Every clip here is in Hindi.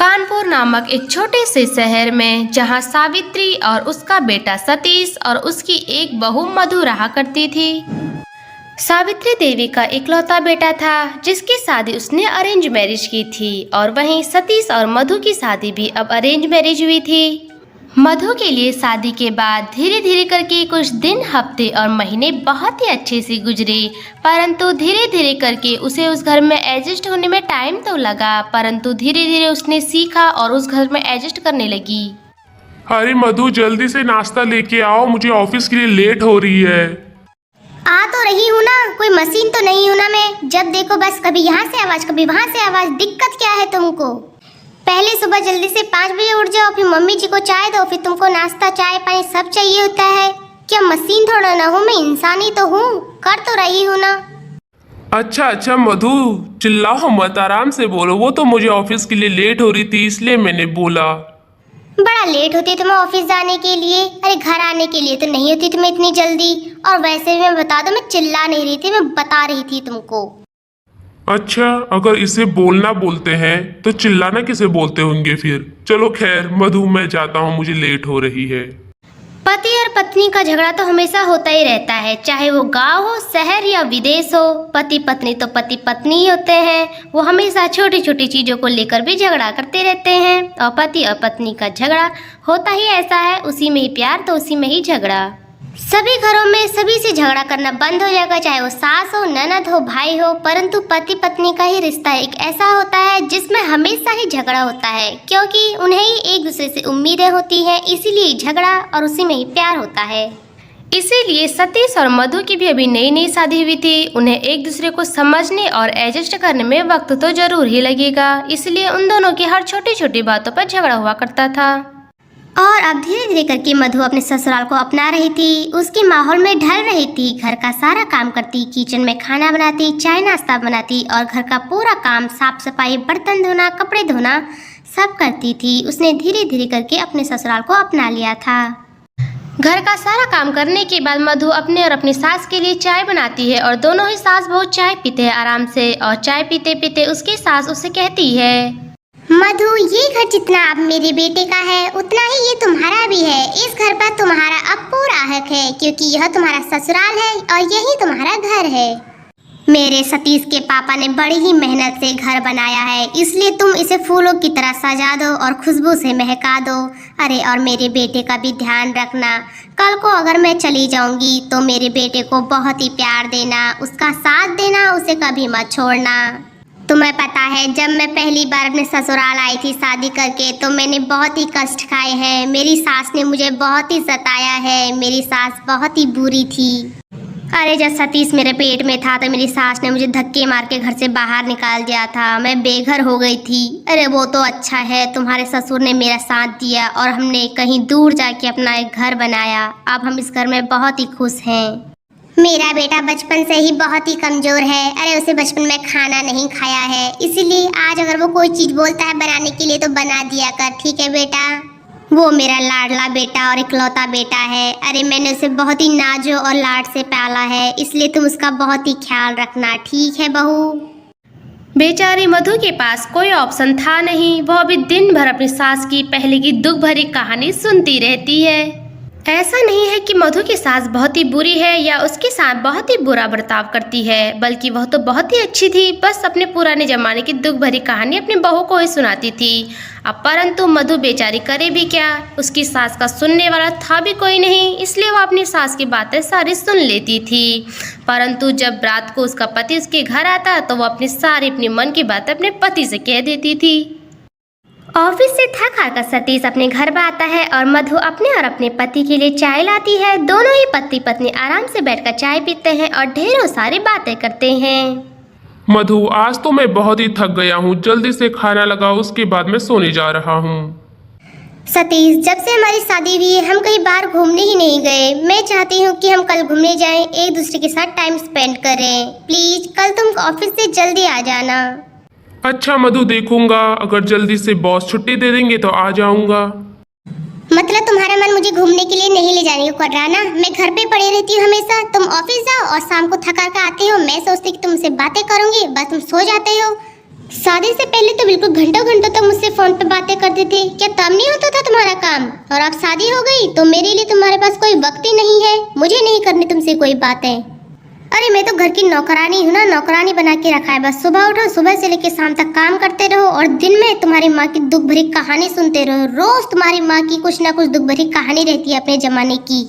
कानपुर नामक एक छोटे से शहर में जहां सावित्री और उसका बेटा सतीश और उसकी एक बहू मधु रहा करती थी। सावित्री देवी का इकलौता बेटा था जिसकी शादी उसने अरेंज मैरिज की थी और वहीं सतीश और मधु की शादी भी अब अरेंज मैरिज हुई थी। मधु के लिए शादी के बाद धीरे धीरे करके कुछ दिन, हफ्ते और महीने बहुत ही अच्छे से गुजरे, परंतु धीरे धीरे करके उसे उस घर में एडजस्ट होने में टाइम तो लगा, परंतु धीरे धीरे उसने सीखा और उस घर में एडजस्ट करने लगी। अरे मधु, जल्दी से नाश्ता लेके आओ, मुझे ऑफिस के लिए लेट हो रही है। आ तो रही हूँ ना, कोई मशीन तो नहीं हूँ ना मैं। जब देखो बस कभी यहाँ से आवाज कभी वहाँ से आवाज। दिक्कत क्या है तुमको? पहले सुबह जल्दी से 5 बजे उठ जाओ, फिर मम्मी जी को चाय दो, फिर तुमको नाश्ता चाय पानी सब चाहिए होता है। क्या मशीन थोड़ा ना हूँ मैं, इंसान ही तो हूँ, कर तो रही हूँ ना। अच्छा मधु, चिल्लाओ मत, आराम से बोलो। वो तो मुझे ऑफिस के लिए लेट हो रही थी इसलिए मैंने बोला। बड़ा लेट होती तुम्हें ऑफिस जाने के लिए? अरे घर आने के लिए तो नहीं होती तुम्हें इतनी जल्दी। और वैसे भी मैं बता दूं, मैं चिल्ला नहीं रही थी, मैं बता रही थी तुमको। अच्छा, अगर इसे बोलना बोलते हैं तो चिल्लाना किसे बोलते होंगे फिर? चलो खैर मधु, मैं जाता हूँ, मुझे लेट हो रही है। पति और पत्नी का झगड़ा तो हमेशा होता ही रहता है, चाहे वो गांव हो, शहर या विदेश हो। पति पत्नी तो पति पत्नी ही होते हैं, वो हमेशा छोटी छोटी चीजों को लेकर भी झगड़ा करते रहते हैं। और पति और पत्नी का झगड़ा होता ही ऐसा है, उसी में ही प्यार तो उसी में ही झगड़ा। सभी घरों में सभी से झगड़ा करना बंद हो जाएगा, चाहे वो सास हो, ननद हो, भाई हो, परंतु पति पत्नी का ही रिश्ता एक ऐसा होता है जिसमें हमेशा ही झगड़ा होता है, क्योंकि उन्हें ही एक दूसरे से उम्मीदें होती हैं, इसीलिए झगड़ा और उसी में ही प्यार होता है। इसीलिए सतीश और मधु की भी अभी नई नई शादी हुई थी, उन्हें एक दूसरे को समझने और एडजस्ट करने में वक्त तो जरूर ही लगेगा, इसलिए उन दोनों की हर छोटी छोटी बातों पर झगड़ा हुआ करता था। और अब धीरे धीरे करके मधु अपने ससुराल को अपना रही थी, उसके माहौल में ढल रही थी, घर का सारा काम करती, किचन में खाना बनाती, चाय नाश्ता बनाती और घर का पूरा काम, साफ सफाई, बर्तन धोना, कपड़े धोना सब करती थी। उसने धीरे धीरे करके अपने ससुराल को अपना लिया था। घर का सारा काम करने के बाद मधु अपने और अपनी सास के लिए चाय बनाती है और दोनों ही सास बहुत चाय पीते हैं आराम से। और चाय पीते पीते उसकी सास उसे कहती है, मधु, ये घर जितना अब मेरे बेटे का है उतना ही ये तुम्हारा भी है। इस घर पर तुम्हारा अब पूरा हक है, क्योंकि यह तुम्हारा ससुराल है और यही तुम्हारा घर है। मेरे सतीश के पापा ने बड़ी ही मेहनत से घर बनाया है, इसलिए तुम इसे फूलों की तरह सजा दो और खुशबू से महका दो। अरे और मेरे बेटे का भी ध्यान रखना, कल को अगर मैं चली जाऊंगी तो मेरे बेटे को बहुत ही प्यार देना, उसका साथ देना, उसे कभी मत छोड़ना। तुम्हें पता है, जब मैं पहली बार अपने ससुराल आई थी शादी करके तो मैंने बहुत ही कष्ट खाए हैं। मेरी सास ने मुझे बहुत ही सताया है, मेरी सास बहुत ही बुरी थी। अरे जब सतीश मेरे पेट में था तो मेरी सास ने मुझे धक्के मार के घर से बाहर निकाल दिया था, मैं बेघर हो गई थी। अरे वो तो अच्छा है, तुम्हारे ससुर ने मेरा साथ दिया और हमने कहीं दूर जाके अपना एक घर बनाया। अब हम इस घर में बहुत ही खुश हैं। मेरा बेटा बचपन से ही बहुत ही कमजोर है। अरे उसे बचपन में खाना नहीं खाया है, इसीलिए आज अगर वो कोई चीज बोलता है बनाने के लिए तो बना दिया कर, ठीक है बेटा? वो मेरा लाडला बेटा और इकलौता बेटा है। अरे मैंने उसे बहुत ही नाजो और लाड से पाला है, इसलिए तुम उसका बहुत ही ख्याल रखना, ठीक है बहू? बेचारी मधु के पास कोई ऑप्शन था नहीं, वो अभी दिन भर अपनी सास की पहले की दुख भरी कहानी सुनती रहती है। ऐसा नहीं है कि मधु की सास बहुत ही बुरी है या उसके साथ बहुत ही बुरा बर्ताव करती है, बल्कि वह तो बहुत ही अच्छी थी, बस अपने पुराने जमाने की दुख भरी कहानी अपनी बहू को ही सुनाती थी। अब परंतु मधु बेचारी करे भी क्या, उसकी सास का सुनने वाला था भी कोई नहीं, इसलिए वह अपनी सास की बातें सारी सुन लेती थी। परंतु जब रात को उसका पति उसके घर आता तो वह अपनी मन की बातें अपने पति से कह देती थी। ऑफिस से थक आकर सतीश अपने घर पर आता है और मधु अपने और अपने पति के लिए चाय लाती है। दोनों ही पति पत्नी आराम से बैठकर चाय पीते हैं और ढेरों सारी बातें करते हैं। मधु, आज तो मैं बहुत ही थक गया हूँ, जल्दी से खाना लगाओ, उसके बाद मैं सोने जा रहा हूँ। सतीश, जब से हमारी शादी हुई है हम कहीं बाहर घूमने ही नहीं गए। मैं चाहती हूँ कि हम कल घूमने जाएं, एक दूसरे के साथ टाइम स्पेंड करें। प्लीज कल तुम ऑफिस से जल्दी आ जाना। अच्छा मधु, देखूंगा, अगर जल्दी से बॉस छुट्टी दे देंगे तो आ जाऊंगा। मतलब तुम्हारा मन मुझे घूमने के लिए नहीं ले जाने को कर रहा ना? मैं घर पे पड़ी रहती हूँ हमेशा, तुम ऑफिस जाओ और शाम को थका कर आते हो, मैं सोचती कि तुमसे बातें करूंगी, बस तुम सो जाते हो। शादी से पहले तो बिल्कुल घंटों घंटों तक मुझसे फोन पे बातें करते थे, क्या तब नहीं होता था तुम्हारा काम? और अब शादी हो गई तो मेरे लिए तुम्हारे पास कोई वक्त ही नहीं है, मुझे नहीं करनी तुमसे कोई बातें। अरे मैं तो घर की नौकरानी हूँ ना, नौकरानी बना के रखा है। बस सुबह उठो, सुबह से लेकर शाम तक काम करते रहो और दिन में तुम्हारी माँ की दुख भरी कहानी सुनते रहो। रोज तुम्हारी माँ की कुछ ना कुछ दुख भरी कहानी रहती है अपने जमाने की।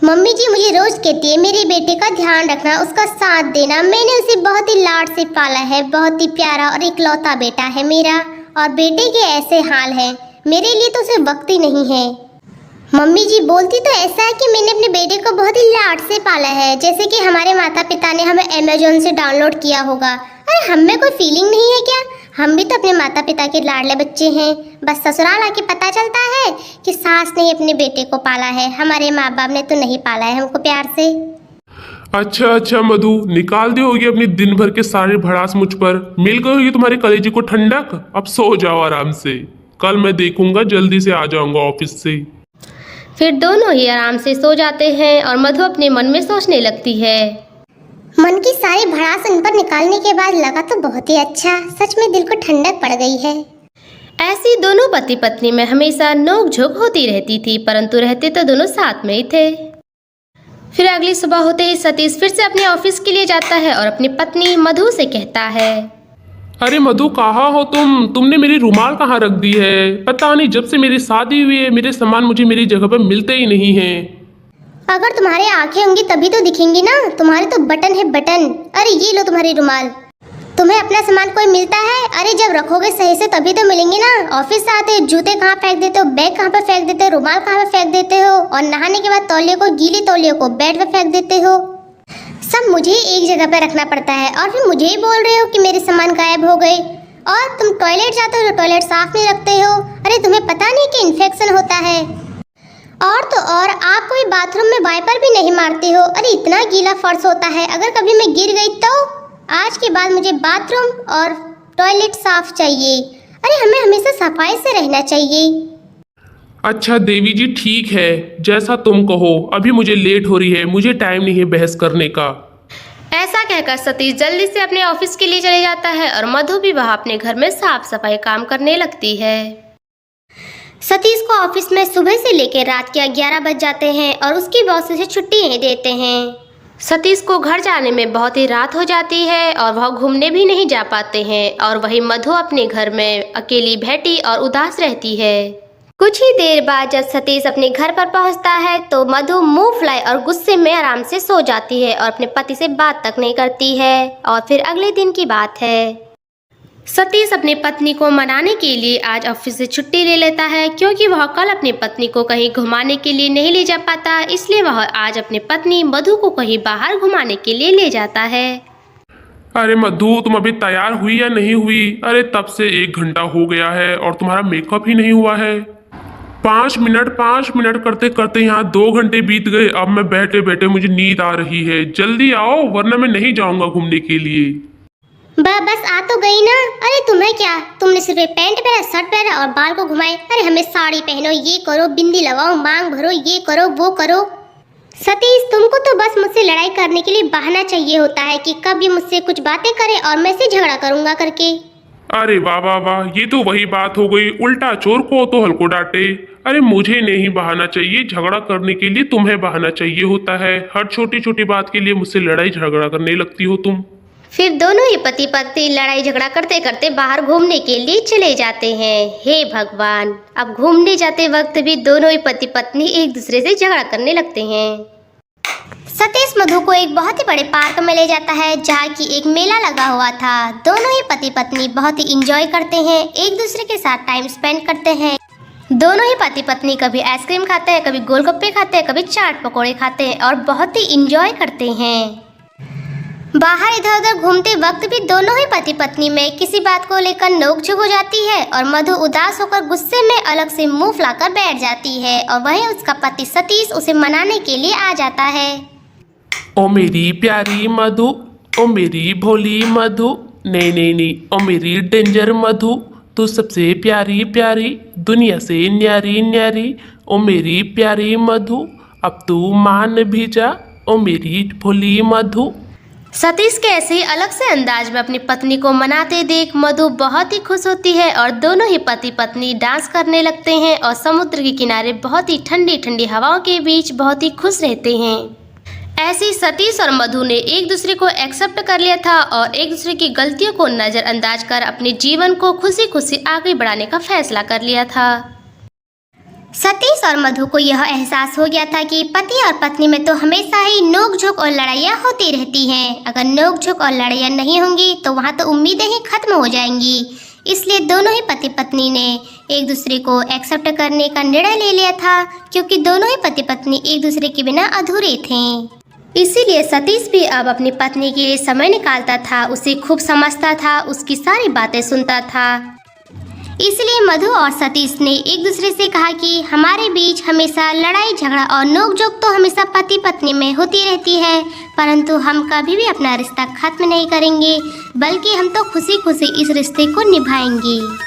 मम्मी जी मुझे रोज कहती है मेरे बेटे का ध्यान रखना, उसका साथ देना। मैंने उसे बहुत ही लाड से पाला है, बहुत ही प्यारा और इकलौता बेटा है मेरा। और बेटे के ऐसे हाल है, मेरे लिए तो उसे वक्त ही नहीं है। मम्मी जी बोलती तो ऐसा है कि मैंने अपने बेटे को बहुत ही लाड से पाला है, जैसे कि हमारे माता पिता ने हमें अमेज़न से डाउनलोड किया होगा। अरे हम में कोई फीलिंग नहीं है क्या? हम भी तो अपने माता पिता के लाडले बच्चे हैं। बस ससुराल आके पता चलता है कि सास ने अपने बेटे को पाला है, हमारे माँ बाप ने तो नहीं पाला है हमको प्यार से। अच्छा मधु, निकाल दी होगी अपनी दिन भर के सारे भड़ास मुझ पर। मिल गई होगी तुम्हारे कलेजे को ठंडक। अब सो जाओ आराम से, कल मैं देखूंगा, जल्दी से आ जाऊंगा ऑफिस से। फिर दोनों ही आराम से सो जाते हैं और मधु अपने मन में सोचने लगती है। मन की सारी भड़ास उन पर निकालने के बाद लगा तो बहुत ही अच्छा, सच में दिल को ठंडक पड़ गई है। ऐसी दोनों पति पत्नी में हमेशा नोक झोंक होती रहती थी, परंतु रहते तो दोनों साथ में ही थे। फिर अगली सुबह होते ही सतीश फिर से अपने ऑफिस के लिए जाता है और अपनी पत्नी मधु से कहता है, अरे मधु कहाँ हो तुमने मेरी रुमाल कहाँ रख दी है? पता नहीं जब से मेरी शादी हुई है मेरे सामान मुझे मेरी जगह पर मिलते ही नहीं हैं। अगर तुम्हारे आंखें होंगी तभी तो दिखेंगी ना, तुम्हारे तो बटन है बटन। अरे ये लो तुम्हारी रुमाल। तुम्हें अपना सामान कोई मिलता है? अरे जब रखोगे सही से तभी तो मिलेंगे ना। ऑफिस से आते जूते कहाँ फेंक देते हो, बैग कहाँ पे फेंक देते हो, रुमाल कहाँ पे फेंक देते हो, और नहाने के बाद तौलिए को, गीली तौलिए को बेड पे फेंक देते हो। सब मुझे एक जगह पे रखना पड़ता है और फिर मुझे ही बोल रहे हो कि मेरे सामान गायब हो गए। और तुम टॉयलेट जाते हो तो टॉयलेट साफ नहीं रखते हो। अरे तुम्हें पता नहीं कि इन्फेक्शन होता है। और तो और आप कोई बाथरूम में वाइपर भी नहीं मारते हो। अरे इतना गीला फर्श होता है, अगर कभी मैं गिर गई तो? आज के बाद मुझे बाथरूम और टॉयलेट साफ चाहिए। अरे हमें हमेशा सफाई से रहना चाहिए। अच्छा देवी जी ठीक है, जैसा तुम कहो। अभी मुझे लेट हो रही है, मुझे टाइम नहीं है बहस करने का। ऐसा कहकर सतीश जल्दी से अपने ऑफिस के लिए चले जाता है और मधु भी वहाँ अपने घर में साफ सफाई काम करने लगती है। सतीश को ऑफिस में सुबह से लेकर रात के 11 बज जाते हैं और उसकी बॉस उसे छुट्टी नहीं देते हैं। सतीश को घर जाने में बहुत ही रात हो जाती है और वह घूमने भी नहीं जा पाते हैं और वही मधु अपने घर में अकेली बैठी और उदास रहती है। कुछ ही देर बाद जब सतीश अपने घर पर पहुंचता है तो मधु मुंह फुलाए और गुस्से में आराम से सो जाती है और अपने पति से बात तक नहीं करती है। और फिर अगले दिन की बात है, सतीश अपनी पत्नी को मनाने के लिए आज ऑफिस से छुट्टी ले लेता है, क्योंकि वह कल अपनी पत्नी को कहीं घुमाने के लिए नहीं ले जा पाता, इसलिए वह आज अपनी पत्नी मधु को कहीं बाहर घुमाने के लिए ले जाता है। अरे मधु तुम अभी तैयार हुई या नहीं हुई? अरे तब से 1 घंटा हो गया है और तुम्हारा मेकअप ही नहीं हुआ है। 5 मिनट करते करते यहाँ 2 घंटे बीत गए। अब मैं बैठे बैठे मुझे नींद आ रही है, जल्दी आओ वरना मैं नहीं जाऊंगा घूमने के लिए। बस आ तो गई ना। अरे तुम्हें क्या, तुमने सिर्फ पैंट पहना, शर्ट पहना और बाल को घुमाए। अरे हमें साड़ी पहनो, ये करो, बिंदी लगाओ, मांग भरो, ये करो वो करो। सतीश तुमको तो बस मुझसे लड़ाई करने के लिए बहाना चाहिए होता है कि कब ये मुझसे कुछ बातें करे और मैं से झगड़ा करूंगा करके। अरे वाह वाह वाह, ये तो वही बात हो गई, उल्टा चोर को तो हल्को डांटे। अरे मुझे नहीं बहाना चाहिए, झगड़ा करने के लिए तुम्हें बहाना चाहिए होता है। हर छोटी छोटी बात के लिए मुझसे लड़ाई झगड़ा करने लगती हो तुम। फिर दोनों ही पति पत्नी लड़ाई झगड़ा करते करते बाहर घूमने के लिए चले जाते हैं। हे भगवान, अब घूमने जाते वक्त भी दोनों ही पति पत्नी एक दूसरे से झगड़ा करने लगते हैं। सतीश मधु को एक बहुत ही बड़े पार्क में ले जाता है जहाँ की एक मेला लगा हुआ था। दोनों ही पति पत्नी बहुत ही इंजॉय करते हैं, एक दूसरे के साथ टाइम स्पेंड करते हैं। दोनों ही पति पत्नी कभी आइसक्रीम खाते हैं, कभी गोलगप्पे खाते हैं, कभी चाट पकौड़े खाते हैं और बहुत ही इंजॉय करते हैं। बाहर इधर उधर घूमते वक्त भी दोनों ही पति पत्नी में किसी बात को लेकर नोकझोंक हो जाती है और मधु उदास होकर गुस्से में अलग से मुंह फुलाकर बैठ जाती है और वहीं उसका पति सतीश उसे मनाने के लिए आ जाता है। ओ मेरी प्यारी मधु, ओ मेरी भोली मधु, नहीं, ओ मेरी डेंजर मधु, तू सबसे प्यारी प्यारी, दुनिया से न्यारी न्यारी। ओ मेरी प्यारी मधु, अब तू मान भी जा, ओ मेरी भोली मधु। सतीश के ऐसे ही अलग से अंदाज में अपनी पत्नी को मनाते देख मधु बहुत ही खुश होती है और दोनों ही पति पत्नी डांस करने लगते हैं और समुद्र के किनारे बहुत ही ठंडी ठंडी हवाओं के बीच बहुत ही खुश रहते हैं। ऐसे ही सतीश और मधु ने एक दूसरे को एक्सेप्ट कर लिया था और एक दूसरे की गलतियों को नज़रअंदाज कर अपने जीवन को खुशी खुशी आगे बढ़ाने का फैसला कर लिया था। सतीश और मधु को यह एहसास हो गया था कि पति और पत्नी में तो हमेशा ही नोक-झोंक और लड़ाइयाँ होती रहती हैं। अगर नोक-झोंक और लड़ाइयाँ नहीं होंगी तो वहाँ तो उम्मीदें ही खत्म हो जाएंगी। इसलिए दोनों ही पति पत्नी ने एक दूसरे को एक्सेप्ट करने का निर्णय ले लिया था, क्योंकि दोनों ही पति पत्नी एक दूसरे के बिना अधूरे थे। इसीलिए सतीश भी अब अपनी पत्नी के लिए समय निकालता था, उसे खूब समझता था, उसकी सारी बातें सुनता था। इसलिए मधु और सतीश ने एक दूसरे से कहा कि हमारे बीच हमेशा लड़ाई झगड़ा और नोक-झोंक तो हमेशा पति पत्नी में होती रहती है, परंतु हम कभी भी अपना रिश्ता खत्म नहीं करेंगे, बल्कि हम तो खुशी खुशी इस रिश्ते को निभाएंगे।